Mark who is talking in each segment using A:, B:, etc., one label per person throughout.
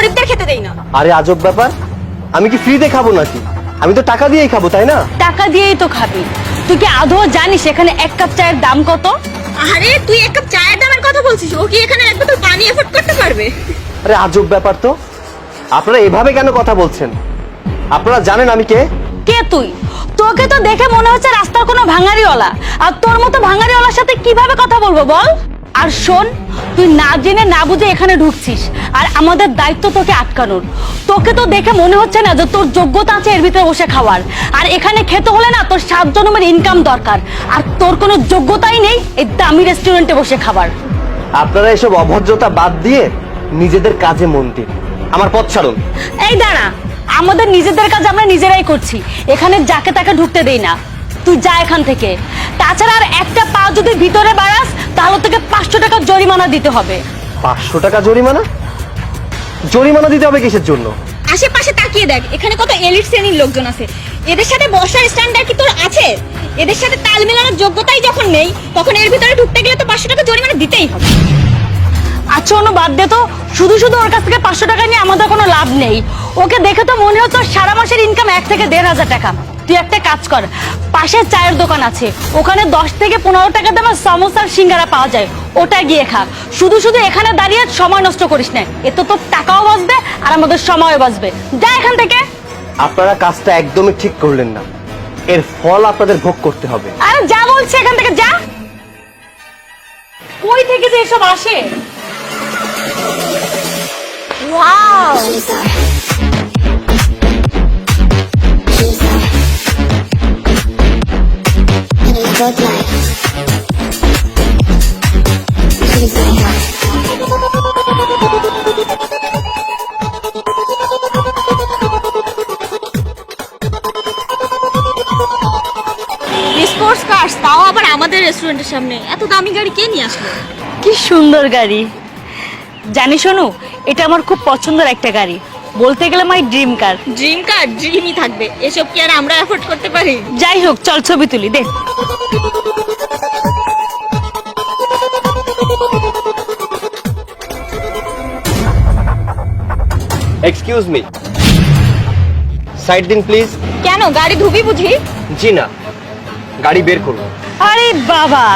A: গরিবদের খেতে দেই না।
B: আরে আজব ব্যাপার, আমি কি ফ্রিতে খাবো নাকি? আমি তো টাকা দিয়েই খাবো, তাই না?
C: টাকা দিয়েই তো খাবি। তুই কি আদৌ জানিস এখানে এক কাপ চায়ের দাম কত?
A: আরে তুই এক কাপ চায়ের দামের কথা বলছিস, ও কি এখানে এক বোতল পানি এফোর্ড করতে পারবে?
B: আরে আজব ব্যাপার তো, আপনারা এভাবে কেন কথা বলছেন? আপনারা জানেন আমি কে?
C: কে তুই? তোকে তো দেখে মনে হচ্ছে রাস্তার কোনো ভাঙাড়িওয়ালা, আর তোর মতো ভাঙাড়িওয়ালার সাথে কিভাবে কথা বলবো বল? আর শোন, তুই না জেনে না বুঝে এখানে ঢুকছিস, আর আমাদের দায়িত্ব তোকে আটকানোর। তোকে তো দেখে মনে হচ্ছে না যে তোর যোগ্যতা আছে এর ভিতরে বসে খাওয়ার, আর এখানে খেতে হলে না তোর 7 জন্মের ইনকাম দরকার, আর তোর কোনো যোগ্যতাই নেই এই দামি রেস্টুরেন্টে বসে খাবার।
B: আপনারা এসব অভদ্রতা বাদ দিয়ে নিজেদের কাজে মন দিন, আমার পথ ছাড়ুন।
C: এই দাঁড়া, আমাদের নিজেদের কাজ আমরা নিজেরাই করছি, এখানে যাকে তাকে ঢুকতে দেই না। তুই যা এখান থেকে। তাছাড়া আর একটা পা যদি ভিতরে বাড়াস তাহলে তোকে 500 টাকা জরিমানা দিতে হবে।
B: 500 টাকা জরিমানা? জরিমানা দিতে হবে কিসের জন্য?
A: আশেপাশে তাকিয়ে দেখ, এখানে কত এলিট শ্রেণীর লোকজন আছে। এদের সাথে বসার স্ট্যান্ডার্ড কি তোর আছে? এদের সাথে তাল মেলানোর যোগ্যতাই যখন নেই, তখন এর ভিতরে ঢুকতে গেলে তো 500 টাকা জরিমানা দিতেই হবে।
C: আচ্ছা অন্য বাদ দে তো, শুধু শুধু ওর কাছ থেকে 500 টাকা নিয়ে আমাদের কোনো লাভ নেই। ওকে দেখে তো মনে হচ্ছে সারা মাসের ইনকাম 1 থেকে 1,500 টাকা। তুই একটা কাজ কর, পাশে চায়ের দোকান আছে, ওখানে 10 থেকে 15 টাকা দামের সমোসার সিঙ্গারা পাওয়া যায়, ওটা গিয়ে খা। শুধু শুধু এখানে দাঁড়িয়ে সময় নষ্ট করিস না, এতে তোর টাকাও বাঁচবে আর আমাদের সময়ও বাঁচবে। যা এখান থেকে।
B: আপনারা কাজটা একদমই ঠিক করলেন না, এর ফল আপনাদের ভোগ করতে হবে।
C: আরে যা বলছে এখান থেকে যা। কই থেকে যে এসব আসে?
A: ওয়াও, স্পোর্টস কার্স, তাও আবার আমাদের রেস্টুরেন্টের সামনে। এত দামি গাড়ি কে নিয়ে আসলো?
C: কি সুন্দর গাড়ি। জানি শোনো, এটা আমার খুব পছন্দের একটা গাড়ি, বলতে গেলে মাই ড্রিম কার।
A: ড্রিম কার ড্রিমই থাকবে, এসব কি আর আমরা অ্যাফোর্ড করতে পারি?
C: যাই হোক, চল ছবি তুলি দে।
B: এক্সকিউজ মি, সাইড দিন প্লিজ।
A: কেন, গাড়ি ধুবি বুঝি?
B: জি না, গাড়ি বের করুন।
C: আরে বাবা,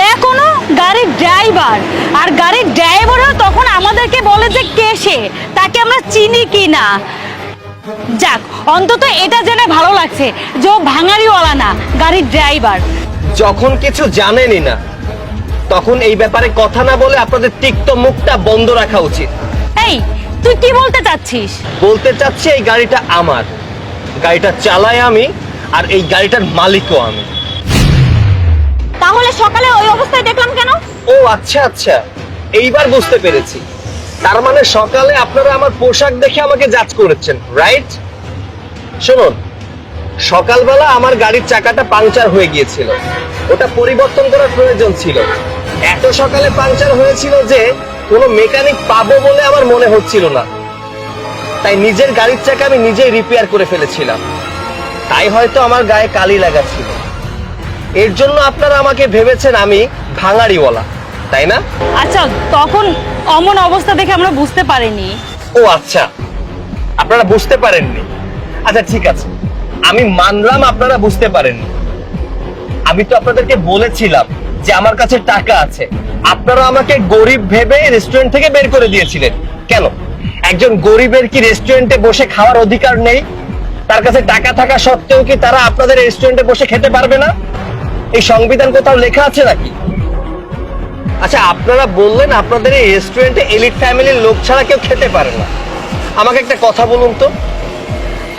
C: দেখো না গাড়ির ড্রাইভার, আর গাড়ির ড্রাইভারও তখন আমাদেরকে বলে যে কে সে, তাকে আমরা চিনি কি না। যাক, অন্তত এটা জেনে ভালো লাগছে যে ও ভাঙাড়িওয়ালা না, গাড়ির ড্রাইভার।
B: যখন কিছু জানেনই না, তখন এই ব্যাপারে কথা না বলে আপনাদের তিক্ত মুখটা বন্ধ রাখা উচিত।
C: এই, তুই কি বলতে চাচ্ছিস?
B: বলতে চাচ্ছি এই গাড়িটা আমার, গাড়িটা চালাই আমি, আর এই গাড়িটার মালিকও আমি।
A: তাহলে সকালে ওই অবস্থায় দেখলাম কেন?
B: ও আচ্ছা আচ্ছা, এইবার বুঝতে পেরেছি। তার মানে সকালে আপনারা আমার পোশাক দেখে আমাকে জাজ করেছেন, রাইট? শুনুন, সকালবেলা আমার গাড়ির চাকাটা পাংচার হয়ে গিয়েছিল, ওটা পরিবর্তন করার প্রয়োজন ছিল। এত সকালে পাংচার হয়েছিল যে কোনো মেকানিক পাবো বলে আমার মনে হচ্ছিল না, তাই নিজের গাড়ির চাকা আমি নিজেই রিপেয়ার করে ফেলেছিলাম। তাই হয়তো আমার গায়ে কালি লাগা ছিল, এর জন্য আপনারা আমাকে ভেবেছেন আমি ভাঙাড়িওয়ালা, তাই না?
C: আচ্ছা, তখন অমন অবস্থা দেখে আমরা বুঝতে পারিনি।
B: ও আচ্ছা, আপনারা বুঝতে পারেননি। আচ্ছা ঠিক আছে, আমি মানলাম আপনারা বুঝতে পারেননি। আমি তো আপনাদেরকে বলেছিলাম যে আমার কাছে টাকা আছে, আপনারা আমাকে গরিব ভেবে রেস্টুরেন্ট থেকে বের করে দিয়েছিলেন। কেন, একজন গরিবের কি রেস্টুরেন্টে বসে খাওয়ার অধিকার নেই? তার কাছে টাকা থাকা সত্ত্বেও কি তারা আপনাদের রেস্টুরেন্টে বসে খেতে পারবে না? এই সংবিধান কোথাও লেখা আছে নাকি? আচ্ছা, আপনারা বললেন আপনাদের এই রেস্টুরেন্টে এলিট ফ্যামিলির লোক ছাড়া কেউ খেতে পারে না। আমাকে একটা কথা বলুন তো,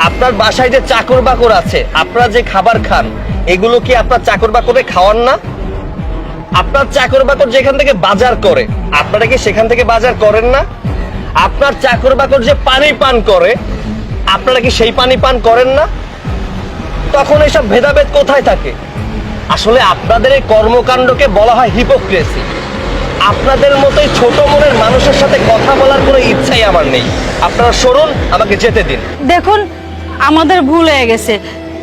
B: আপনার বাসায় যে চাকর বাকর আছে, আপনারা যে খাবার খান, এগুলো কি আপনার চাকর বাকরে খাওয়ান না? আপনার চাকর বাকর যেখান থেকে বাজার করে, আপনারা কি সেখান থেকে বাজার করেন না? আপনার চাকর বাকর যে পানি পান করে, আপনারা কি সেই পানি পান করেন না? তখন এসব ভেদাভেদ কোথায় থাকে? আসলে আপনাদের এই কর্মকাণ্ডকে বলা হয় হিপোক্রেসি। আপনাদের মতোই ছোট মনের মানুষের সাথে কথা বলার কোনো ইচ্ছাই আমার নেই। আপনারা সরুন, আমাকে যেতে দিন।
C: দেখুন, আমাদের ভুল হয়ে গেছে,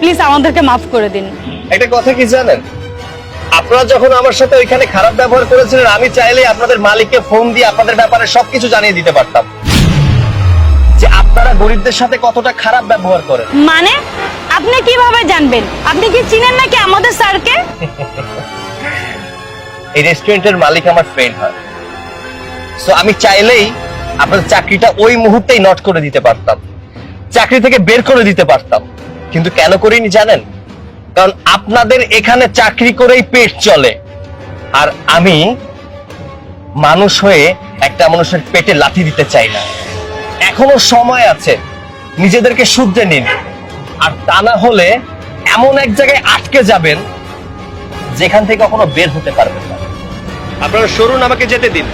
C: প্লিজ আমাদেরকে মাফ করে দিন।
B: একটা কথা কি জানেন, আপনারা যখন আমার সাথে ওইখানে খারাপ ব্যবহার করেছিলেন, আমি চাইলে আপনাদের মালিককে ফোন দিয়ে আপনাদের ব্যাপারে সবকিছু জানিয়ে দিতে পারতাম। আপনারা গরিবদের সাথে কতটা খারাপ ব্যবহার করেন।
C: মানে আপনি কিভাবে জানবেন? আপনি কি চিনেন নাকি আমাদের স্যারকে?
B: এই রেস্টুরেন্টের মালিক আমার ফ্রেন্ড হয়, সো আমি চাইলেই আপনাদের চাকরিটা ওই মুহূর্তেই নট করে দিতে পারতাম, চাকরি থেকে বের করে দিতে পারতাম, কিন্তু কেন করিনি জানেন? কারণ আপনাদের এখানে চাকরি করেই পেট চলে, আর আমি মানুষ হয়ে একটা মানুষের পেটে লাথি দিতে চাই না। এখনো সময় আছে, নিজেদেরকে শুধরে নিন, আর তা না হলে এমন এক জায়গায় আটকে যাবেন যেখান থেকে কখনো বের হতে পারবেন না। আপনারা সরুন, আমাকে যেতে দিন।